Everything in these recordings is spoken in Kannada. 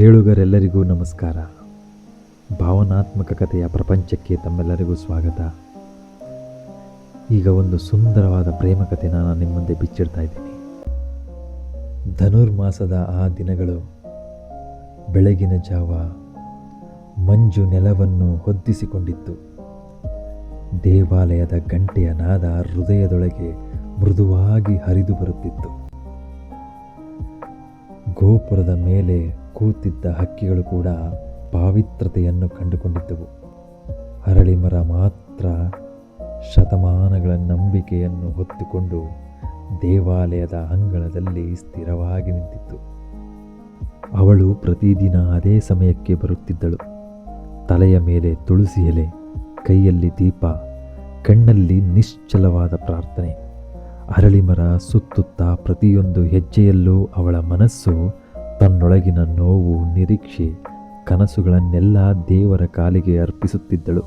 ಕೇಳುಗರೆಲ್ಲರಿಗೂ ನಮಸ್ಕಾರ. ಭಾವನಾತ್ಮಕ ಕಥೆಯ ಪ್ರಪಂಚಕ್ಕೆ ತಮ್ಮೆಲ್ಲರಿಗೂ ಸ್ವಾಗತ. ಈಗ ಒಂದು ಸುಂದರವಾದ ಪ್ರೇಮ ಕಥೆನ ನಾನು ನಿಮ್ಮ ಮುಂದೆ ಬಿಚ್ಚಿಡ್ತಾ ಇದ್ದೀನಿ. ಧನುರ್ಮಾಸದ ಆ ದಿನಗಳು, ಬೆಳಗಿನ ಜಾವ ಮಂಜು ನೆಲವನ್ನು ಹೊದ್ದಿಸಿಕೊಂಡಿತ್ತು. ದೇವಾಲಯದ ಗಂಟೆಯ ನಾದ ಹೃದಯದೊಳಗೆ ಮೃದುವಾಗಿ ಹರಿದು ಬರುತ್ತಿತ್ತು. ಗೋಪುರದ ಮೇಲೆ ಕೂತಿದ್ದ ಹಕ್ಕಿಗಳು ಕೂಡ ಪಾವಿತ್ರತೆಯನ್ನು ಕಂಡುಕೊಂಡಿದ್ದವು. ಅರಳಿ ಮರ ಮಾತ್ರ ಶತಮಾನಗಳ ನಂಬಿಕೆಯನ್ನು ಹೊತ್ತುಕೊಂಡು ದೇವಾಲಯದ ಅಂಗಳದಲ್ಲಿ ಸ್ಥಿರವಾಗಿ ನಿಂತಿತ್ತು. ಅವಳು ಪ್ರತಿದಿನ ಅದೇ ಸಮಯಕ್ಕೆ ಬರುತ್ತಿದ್ದಳು. ತಲೆಯ ಮೇಲೆ ತುಳಸಿ ಎಲೆ, ಕೈಯಲ್ಲಿ ದೀಪ, ಕಣ್ಣಲ್ಲಿ ನಿಶ್ಚಲವಾದ ಪ್ರಾರ್ಥನೆ. ಅರಳಿಮರ ಸುತ್ತುತ್ತಾ ಪ್ರತಿಯೊಂದು ಹೆಜ್ಜೆಯಲ್ಲೂ ಅವಳ ಮನಸ್ಸು ತನ್ನೊಳಗಿನ ನೋವು, ನಿರೀಕ್ಷೆ, ಕನಸುಗಳನ್ನೆಲ್ಲ ದೇವರ ಕಾಲಿಗೆ ಅರ್ಪಿಸುತ್ತಿದ್ದಳು.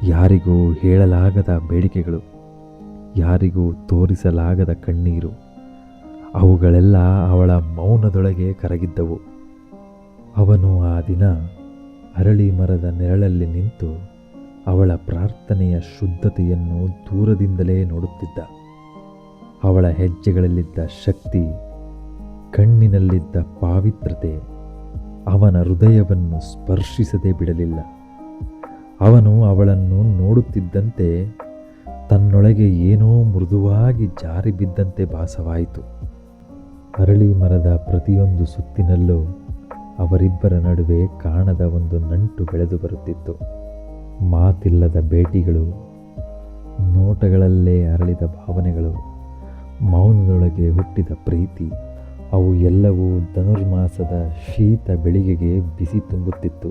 ಯಾರಿಗೂ ಹೇಳಲಾಗದ ಬೇಡಿಕೆಗಳು, ಯಾರಿಗೂ ತೋರಿಸಲಾಗದ ಕಣ್ಣೀರು, ಅವುಗಳೆಲ್ಲ ಅವಳ ಮೌನದೊಳಗೆ ಕರಗಿದ್ದವು. ಅವನು ಆ ದಿನ ಅರಳಿ ಮರದ ನೆರಳಲ್ಲಿ ನಿಂತು ಅವಳ ಪ್ರಾರ್ಥನೆಯ ಶುದ್ಧತೆಯನ್ನು ದೂರದಿಂದಲೇ ನೋಡುತ್ತಿದ್ದ. ಅವಳ ಹೆಜ್ಜೆಗಳಲ್ಲಿದ್ದ ಶಕ್ತಿ, ಕಣ್ಣಿನಲ್ಲಿದ್ದ ಪಾವಿತ್ರತೆ ಅವನ ಹೃದಯವನ್ನು ಸ್ಪರ್ಶಿಸದೆ ಬಿಡಲಿಲ್ಲ. ಅವನು ಅವಳನ್ನು ನೋಡುತ್ತಿದ್ದಂತೆ ತನ್ನೊಳಗೆ ಏನೋ ಮೃದುವಾಗಿ ಜಾರಿ ಬಿದ್ದಂತೆ ಭಾಸವಾಯಿತು. ಅರಳಿ ಮರದ ಪ್ರತಿಯೊಂದು ಸುತ್ತಿನಲ್ಲೂ ಅವರಿಬ್ಬರ ನಡುವೆ ಕಾಣದ ಒಂದು ನಂಟು ಬೆಳೆದು ಬರುತ್ತಿತ್ತು. ಮಾತಿಲ್ಲದ ಭೇಟಿಗಳು, ನೋಟಗಳಲ್ಲೇ ಅರಳಿದ ಭಾವನೆಗಳು, ಮೌನದೊಳಗೆ ಹುಟ್ಟಿದ ಪ್ರೀತಿ, ಅವು ಎಲ್ಲವೂ ಧನುರ್ಮಾಸದ ಶೀತ ಬೆಳಿಗ್ಗೆಗೆ ಬಿಸಿ ತುಂಬುತ್ತಿತ್ತು.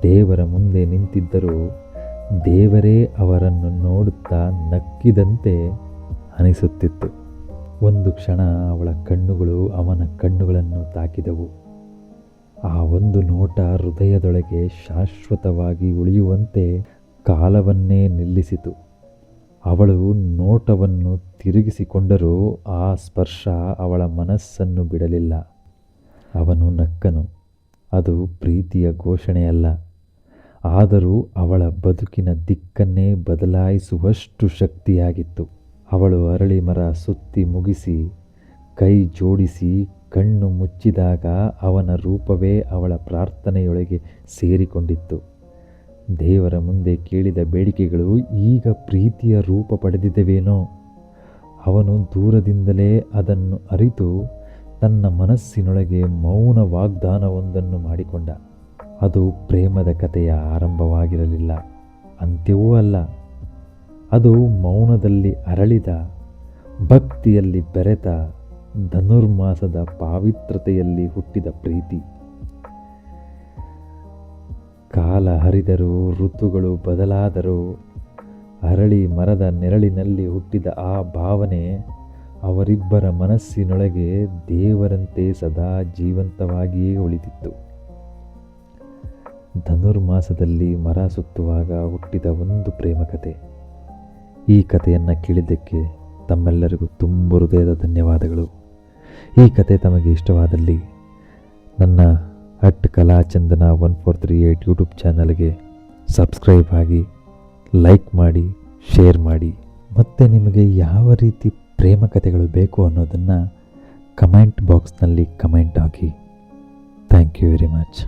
ದೇವರ ಮುಂದೆ ನಿಂತಿದ್ದರೂ ದೇವರೇ ಅವರನ್ನು ನೋಡುತ್ತಾ ನಕ್ಕಿದಂತೆ ಅನಿಸುತ್ತಿತ್ತು. ಒಂದು ಕ್ಷಣ ಅವಳ ಕಣ್ಣುಗಳು ಅವನ ಕಣ್ಣುಗಳನ್ನು ತಾಕಿದವು. ಆ ಒಂದು ನೋಟ ಹೃದಯದೊಳಗೆ ಶಾಶ್ವತವಾಗಿ ಉಳಿಯುವಂತೆ ಕಾಲವನ್ನೇ ನಿಲ್ಲಿಸಿತು. ಅವಳು ನೋಟವನ್ನು ತಿರುಗಿಸಿಕೊಂಡರೂ ಆ ಸ್ಪರ್ಶ ಅವಳ ಮನಸ್ಸನ್ನು ಬಿಡಲಿಲ್ಲ. ಅವನು ನಕ್ಕನು. ಅದು ಪ್ರೀತಿಯ ಘೋಷಣೆಯಲ್ಲ, ಆದರೂ ಅವಳ ಬದುಕಿನ ದಿಕ್ಕನ್ನೇ ಬದಲಾಯಿಸುವಷ್ಟು ಶಕ್ತಿಯಾಗಿತ್ತು. ಅವಳು ಅರಳಿ ಮರ ಸುತ್ತಿ ಮುಗಿಸಿ ಕೈ ಜೋಡಿಸಿ ಕಣ್ಣು ಮುಚ್ಚಿದಾಗ ಅವನ ರೂಪವೇ ಅವಳ ಪ್ರಾರ್ಥನೆಯೊಳಗೆ ಸೇರಿಕೊಂಡಿತ್ತು. ದೇವರ ಮುಂದೆ ಕೇಳಿದ ಬೇಡಿಕೆಗಳು ಈಗ ಪ್ರೀತಿಯ ರೂಪ ಪಡೆದಿದ್ದವೇನೋ. ಅವನು ದೂರದಿಂದಲೇ ಅದನ್ನು ಅರಿತು ತನ್ನ ಮನಸ್ಸಿನೊಳಗೆ ಮೌನ ವಾಗ್ದಾನವೊಂದನ್ನು ಮಾಡಿಕೊಂಡ. ಅದು ಪ್ರೇಮದ ಕಥೆಯ ಆರಂಭವಾಗಿರಲಿಲ್ಲ, ಅಂತ್ಯವೂ ಅಲ್ಲ. ಅದು ಮೌನದಲ್ಲಿ ಅರಳಿದ, ಭಕ್ತಿಯಲ್ಲಿ ಬೆರೆತ, ಧನುರ್ಮಾಸದ ಪಾವಿತ್ರತೆಯಲ್ಲಿ ಹುಟ್ಟಿದ ಪ್ರೀತಿ. ಕಾಲ ಹರಿದರೂ, ಋತುಗಳು ಬದಲಾದರೂ, ಅರಳಿ ಮರದ ನೆರಳಿನಲ್ಲಿ ಹುಟ್ಟಿದ ಆ ಭಾವನೆ ಅವರಿಬ್ಬರ ಮನಸ್ಸಿನೊಳಗೆ ದೇವರಂತೆ ಸದಾ ಜೀವಂತವಾಗಿಯೇ ಉಳಿದಿತ್ತು. ಧನುರ್ಮಾಸದಲ್ಲಿ ಮರ ಸುತ್ತುವಾಗ ಹುಟ್ಟಿದ ಒಂದು ಪ್ರೇಮ ಕಥೆ. ಈ ಕಥೆಯನ್ನು ಕೇಳಿದ್ದಕ್ಕೆ ತಮ್ಮೆಲ್ಲರಿಗೂ ತುಂಬ ಹೃದಯದ ಧನ್ಯವಾದಗಳು. ಈ ಕತೆ ತಮಗೆ ಇಷ್ಟವಾದಲ್ಲಿ ನನ್ನ @ಕಲಾಚಂದನ 1438 ಯೂಟ್ಯೂಬ್ ಚಾನಲ್ಗೆ ಸಬ್ಸ್ಕ್ರೈಬ್ ಆಗಿ, ಲೈಕ್ ಮಾಡಿ, ಶೇರ್ ಮಾಡಿ. ಮತ್ತು ನಿಮಗೆ ಯಾವ ರೀತಿ ಪ್ರೇಮ ಕಥೆಗಳು ಬೇಕು ಅನ್ನೋದನ್ನು ಕಮೆಂಟ್ ಬಾಕ್ಸ್ನಲ್ಲಿ ಕಮೆಂಟ್ ಹಾಕಿ. Thank you very much.